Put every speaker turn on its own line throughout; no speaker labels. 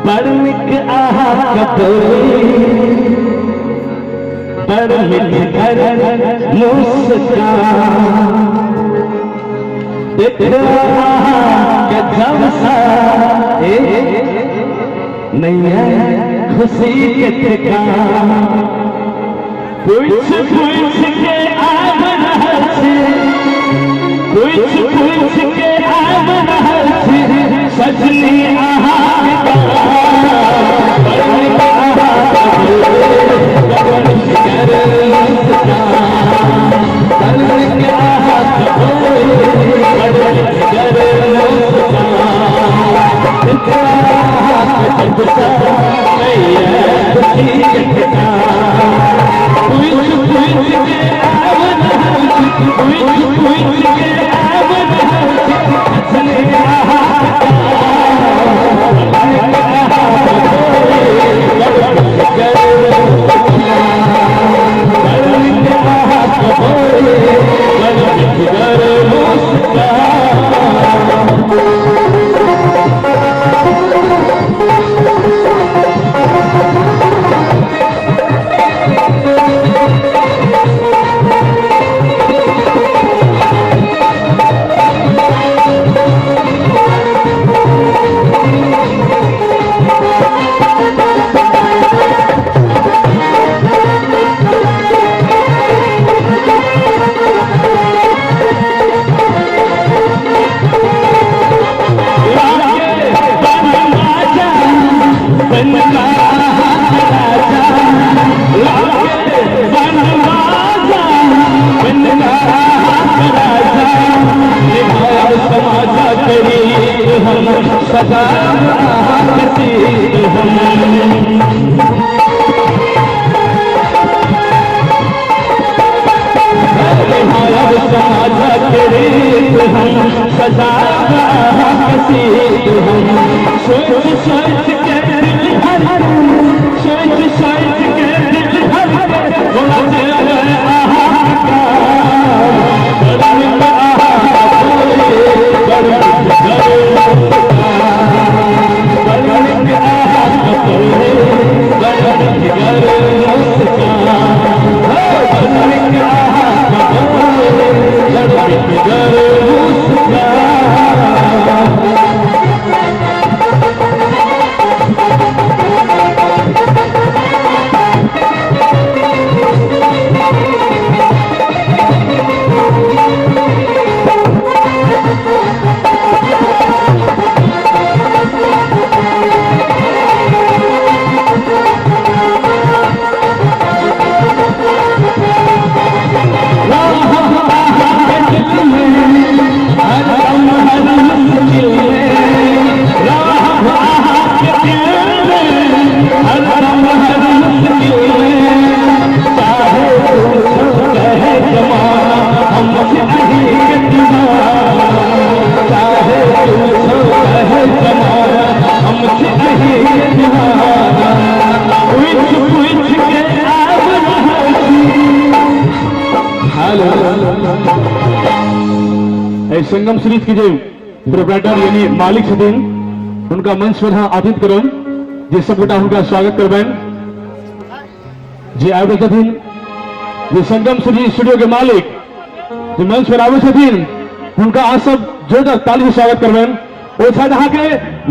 बड़मिक आहा कपोरी बड़मिक कर मुस्कान देख आहा गजब सा नहीं है खुशी के ठिकान पूछ पूछ के आब रहल छी पूछ पूछ के आब रहल छी सजनी आहा
संगम सीरीज की जो प्रोप्राइटर यानी मालिक छथिन उनका मंच पर आतिथ्य करन जे सब गोटा उनका स्वागत करबैन जे आबे छथिन जे संगम सीरीज स्टूडियो के मालिक जे मंच पर आबे छथिन उनका आ सब जोरदार ताली से स्वागत करबैन ओ छथि अहाँ के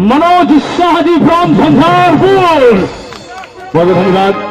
मनोज शाह जी फ्रॉम झंझारपुर। बहुत धन्यवाद।